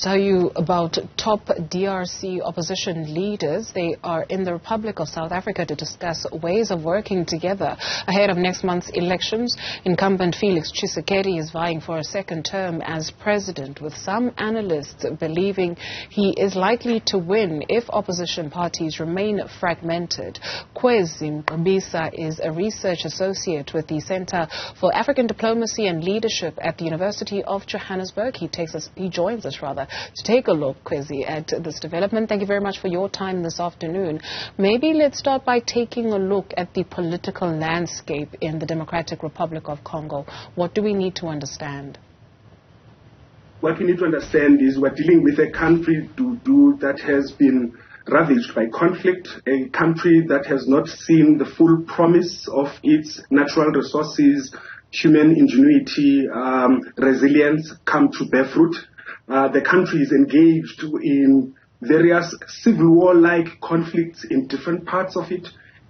Tell you about top DRC opposition leaders. They are in the Republic of South Africa to discuss ways of working together ahead of next month's elections. Incumbent Felix Tshisekedi is vying for a second term as president, with some analysts believing he is likely to win if opposition parties remain fragmented. Kwezi Mngqibisa is a research associate with the Center for African Diplomacy and Leadership at the University of Johannesburg. He joins us to take a look, Kwezi, at this development. Thank you very much for your time this afternoon. Maybe let's start by taking a look at the political landscape in the Democratic Republic of Congo. What do we need to understand? What we need to understand is we're dealing with a country that has been ravaged by conflict, a country that has not seen the full promise of its natural resources, human ingenuity, resilience come to bear fruit. The country is engaged in various civil war-like conflicts in different parts of it.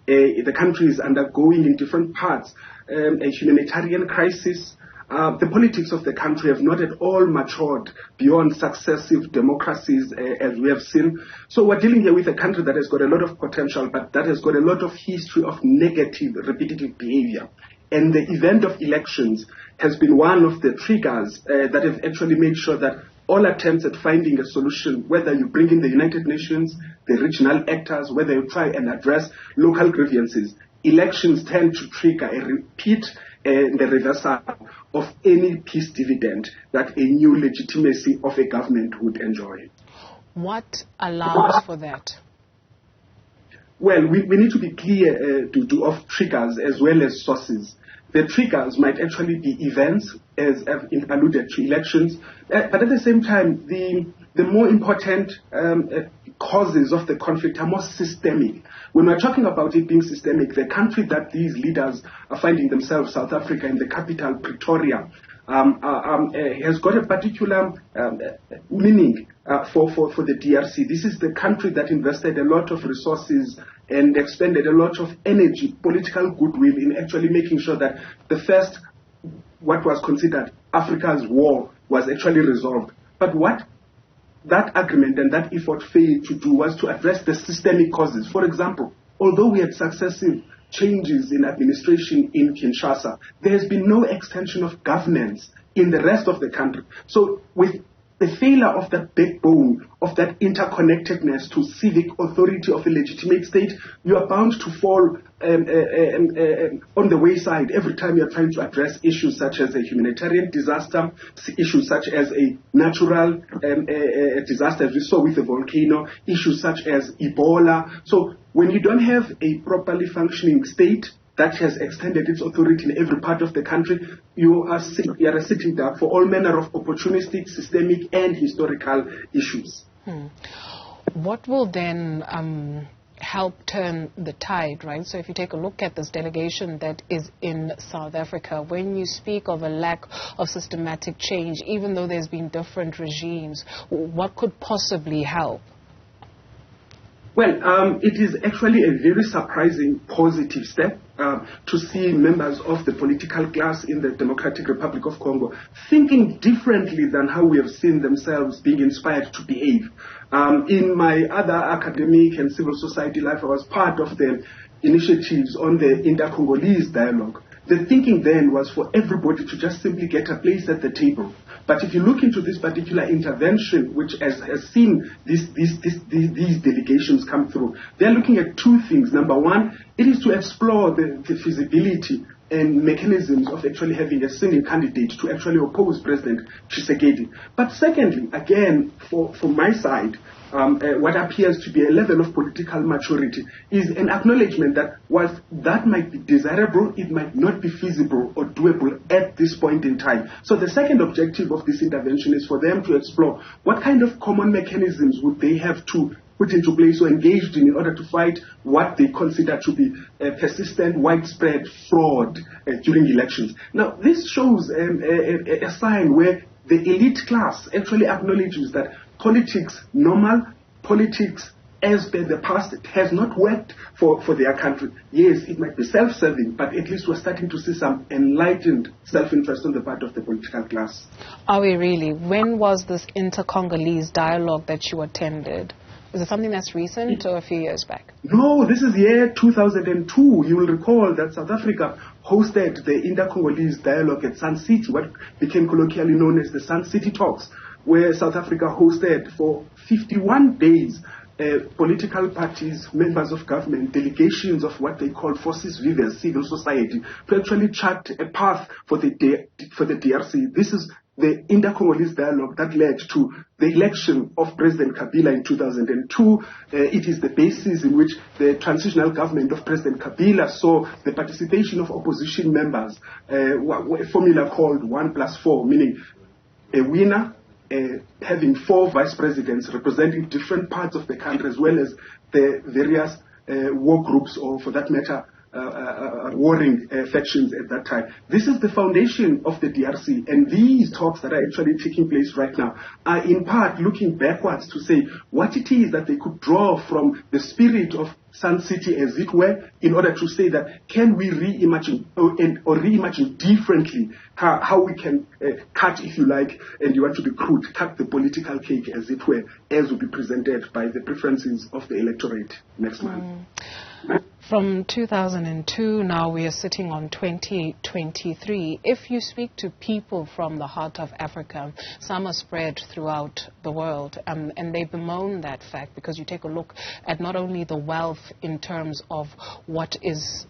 The country is undergoing in different parts a humanitarian crisis. The politics of the country have not at all matured beyond successive democracies, as we have seen. So we're dealing here with a country that has got a lot of potential, but that has got a lot of history of negative, repetitive behavior. And the event of elections has been one of the triggers that have actually made sure that all attempts at finding a solution, whether you bring in the United Nations, the regional actors, whether you try and address local grievances, elections tend to trigger a repeat and the reversal of any peace dividend that a new legitimacy of a government would enjoy. What allows for that? Well, we need to be clear of triggers as well as sources. The triggers might actually be events, as I've alluded to, elections, but at the same time, the more important causes of the conflict are more systemic. When we're talking about it being systemic, the country that these leaders are finding themselves, South Africa, in the capital, Pretoria, has got a particular meaning for the DRC. This is the country that invested a lot of resources and expended a lot of energy, political goodwill in actually making sure that the first, what was considered Africa's war, was actually resolved. But what that agreement and that effort failed to do was to address the systemic causes. For example, although we had successive changes in administration in Kinshasa, there has been no extension of governance in the rest of the country. So with the failure of that backbone, of that interconnectedness to civic authority of a legitimate state, you are bound to fall on the wayside every time you are trying to address issues such as a humanitarian disaster, issues such as a natural disaster, as we saw with the volcano, issues such as Ebola. So when you don't have a properly functioning state that has extended its authority in every part of the country, you are a sitting duck for all manner of opportunistic, systemic, and historical issues. What will then help turn the tide, right? So if you take a look at this delegation that is in South Africa, when you speak of a lack of systematic change, even though there's been different regimes, what could possibly help? Well, it is actually a very surprising positive step to see members of the political class in the Democratic Republic of Congo thinking differently than how we have seen themselves being inspired to behave. In my other academic and civil society life, I was part of the initiatives on the inter-Congolese dialogue. The thinking then was for everybody to just simply get a place at the table. But if you look into this particular intervention, which has seen these delegations come through, they're looking at two things. Number one, it is to explore the feasibility and mechanisms of actually having a single candidate to actually oppose President Tshisekedi. But secondly, again, from my side, what appears to be a level of political maturity is an acknowledgement that whilst that might be desirable, it might not be feasible or doable at this point in time. So the second objective of this intervention is for them to explore what kind of common mechanisms would they have to put into place or engaged in order to fight what they consider to be persistent, widespread fraud during elections. Now, this shows a sign where the elite class actually acknowledges that politics normal, politics as per the past, it has not worked for their country. Yes, it might be self-serving, but at least we're starting to see some enlightened self-interest on the part of the political class. Are we really? When was this inter-Congolese dialogue that you attended? Is it something that's recent or a few years back? No, this is year 2002. You will recall that South Africa hosted the inter-Congolese dialogue at Sun City, what became colloquially known as the Sun City Talks, where South Africa hosted for 51 days political parties, members of government, delegations of what they call forces vivas, civil society, to actually chart a path for the DRC. This is the inter-Congolese dialogue that led to the election of President Kabila in 2002. It is the basis in which the transitional government of President Kabila saw the participation of opposition members, a formula called 1+4, meaning a winner, having 4 vice presidents representing different parts of the country, as well as the various war groups, or for that matter, warring factions at that time. This is the foundation of the DRC, and these talks that are actually taking place right now are in part looking backwards to say what it is that they could draw from the spirit of Sun City, as it were, in order to say that can we reimagine or reimagine differently how we can cut, if you like, and you want to be crude, cut the political cake, as it were, as will be presented by the preferences of the electorate next month. From 2002, now we are sitting on 2023. If you speak to people from the heart of Africa, some are spread throughout the world, and they bemoan that fact, because you take a look at not only the wealth in terms of what is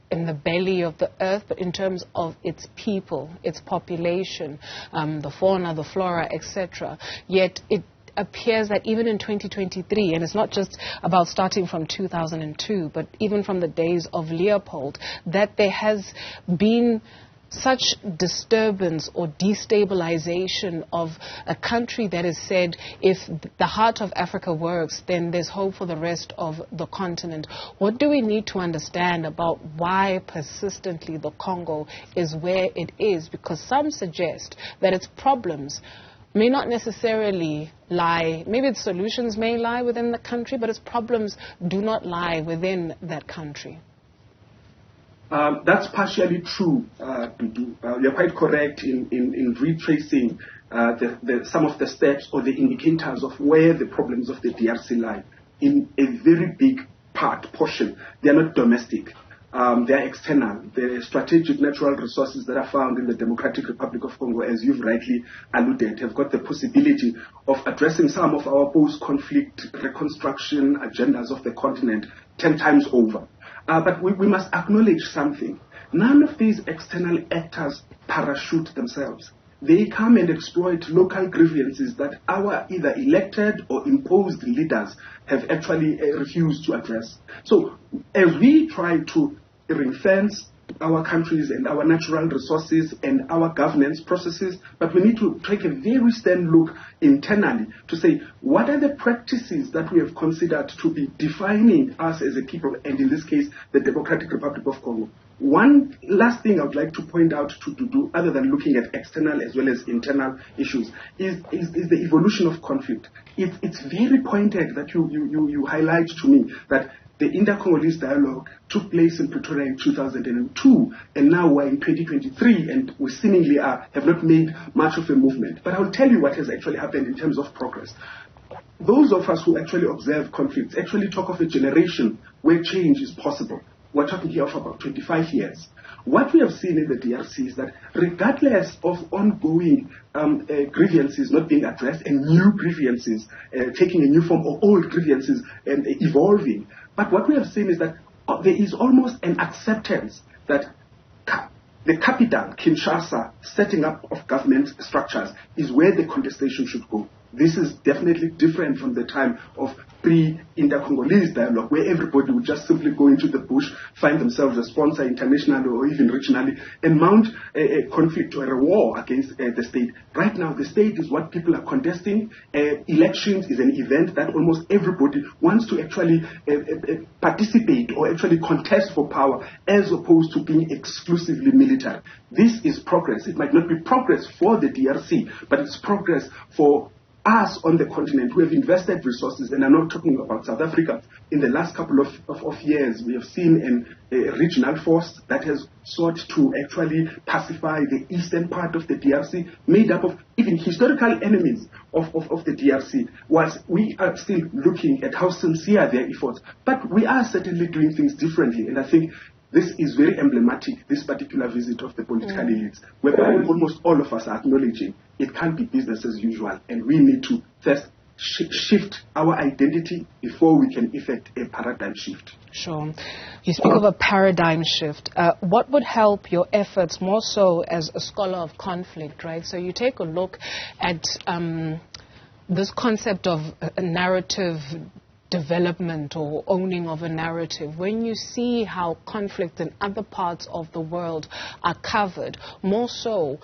in the belly of the earth, but in terms of its people, its population, the fauna, the flora, etc. Yet it appears that even in 2023, and it's not just about starting from 2002, but even from the days of Leopold, that there has been such disturbance or destabilization of a country that has said, if the heart of Africa works, then there's hope for the rest of the continent. What do we need to understand about why persistently the Congo is where it is? Because some suggest that its problems may not necessarily lie, maybe its solutions may lie within the country, but its problems do not lie within that country. That's partially true, Dudu. You're quite correct in retracing some of the steps or the indicators of where the problems of the DRC lie. In a very big portion, they're not domestic. They're external. The strategic natural resources that are found in the Democratic Republic of Congo, as you've rightly alluded, have got the possibility of addressing some of our post-conflict reconstruction agendas of the continent 10 times over. But we must acknowledge something. None of these external actors parachute themselves. They come and exploit local grievances that our either elected or imposed leaders have actually refused to address. So as we try to ring-fence our countries and our natural resources and our governance processes, but we need to take a very stern look internally to say, what are the practices that we have considered to be defining us as a people, and in this case, the Democratic Republic of Congo? One last thing I would like to point out to do, other than looking at external as well as internal issues, is the evolution of conflict. It's very pointed that you highlight to me that the inter-Congolese dialogue took place in Pretoria in 2002, and now we're in 2023, and we seemingly have not made much of a movement. But I'll tell you what has actually happened in terms of progress. Those of us who actually observe conflicts actually talk of a generation where change is possible. We're talking here of about 25 years. What we have seen in the DRC is that regardless of ongoing grievances not being addressed and new grievances taking a new form, or old grievances evolving, but what we have seen is that there is almost an acceptance that the capital, Kinshasa, setting up of government structures is where the contestation should go. This is definitely different from the time of pre-inter-Congolese dialogue, where everybody would just simply go into the bush, find themselves a sponsor internationally or even regionally, and mount a conflict or a war against the state. Right now, the state is what people are contesting. Elections is an event that almost everybody wants to actually participate or actually contest for power, as opposed to being exclusively military. This is progress. It might not be progress for the DRC, but it's progress for us on the continent who have invested resources, and I'm not talking about South Africa, in the last couple of years, we have seen a regional force that has sought to actually pacify the eastern part of the DRC, made up of even historical enemies of the DRC, whilst we are still looking at how sincere their efforts. But we are certainly doing things differently, and I think this is very emblematic, this particular visit of the political elites, whereby almost all of us are acknowledging it can't be business as usual, and we need to first shift our identity before we can effect a paradigm shift. Sure. You speak of a paradigm shift. What would help your efforts more so as a scholar of conflict, right? So you take a look at this concept of a narrative development or owning of a narrative. When you see how conflict in other parts of the world are covered, more so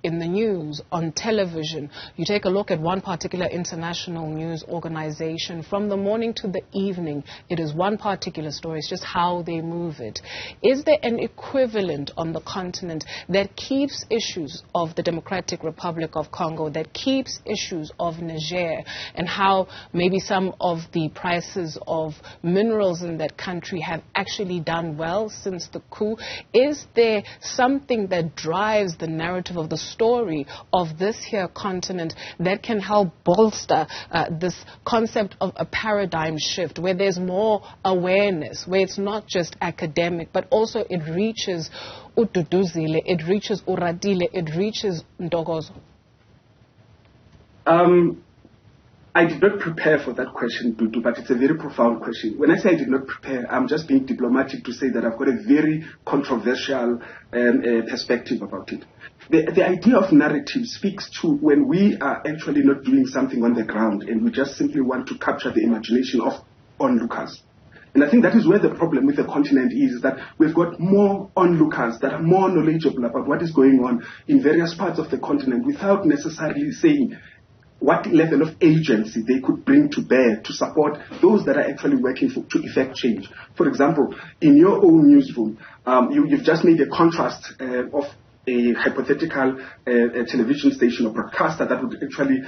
in the news, on television, you take a look at one particular international news organization, from the morning to the evening, it is one particular story. It's just how they move it. Is there an equivalent on the continent that keeps issues of the Democratic Republic of Congo, that keeps issues of Niger, and how maybe some of the prices of minerals in that country have actually done well since the coup? Is there something that drives the narrative of the story of this here continent that can help bolster this concept of a paradigm shift, where there's more awareness, where it's not just academic, but also it reaches Ududuzile, it reaches Uradile, it reaches Ndogozo? I did not prepare for that question, Dudu, but it's a very profound question. When I say I did not prepare, I'm just being diplomatic to say that I've got a very controversial perspective about it. The idea of narrative speaks to when we are actually not doing something on the ground and we just simply want to capture the imagination of onlookers. And I think that is where the problem with the continent is that we've got more onlookers that are more knowledgeable about what is going on in various parts of the continent without necessarily saying what level of agency they could bring to bear to support those that are actually working to effect change. For example, in your own newsroom, you've just made a contrast of a hypothetical television station or broadcaster that would actually,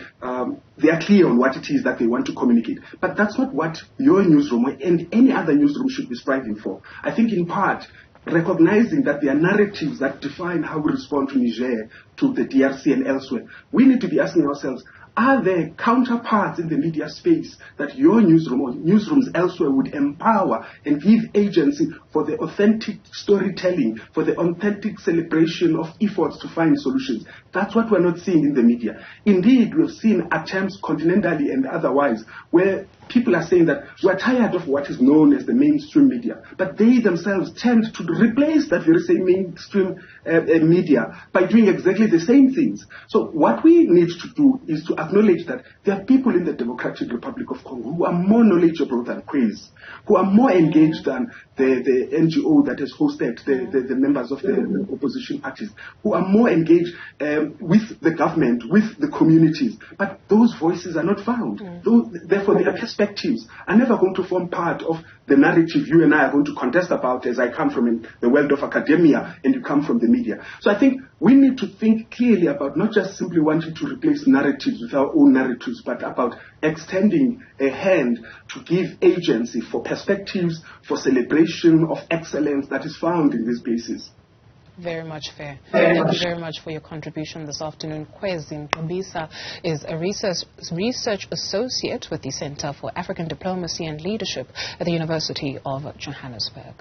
they are clear on what it is that they want to communicate. But that's not what your newsroom and any other newsroom should be striving for. I think in part, recognizing that there are narratives that define how we respond to Niger, to the DRC and elsewhere, we need to be asking ourselves, are there counterparts in the media space that your newsroom or newsrooms elsewhere would empower and give agency for the authentic storytelling, for the authentic celebration of efforts to find solutions? That's what we're not seeing in the media. Indeed, we've seen attempts continentally and otherwise where people are saying that we're tired of what is known as the mainstream media, but they themselves tend to replace that very same mainstream media by doing exactly the same things. So what we need to do is to acknowledge that there are people in the Democratic Republic of Congo who are more knowledgeable than Kwezi, who are more engaged than the NGO that has hosted the members of the opposition parties, who are more engaged with the government, with the communities. But those voices are not found. Therefore, their perspectives are never going to form part of the narrative you and I are going to contest about, as I come from the world of academia and you come from the media. So I think we need to think clearly about not just simply wanting to replace narratives with our own narratives, but about extending a hand to give agency for perspectives, for celebration of excellence that is found in these places. Very much fair. Thank you very much for your contribution this afternoon. Kwezi Mngqibisa is a research associate with the Center for African Diplomacy and Leadership at the University of Johannesburg.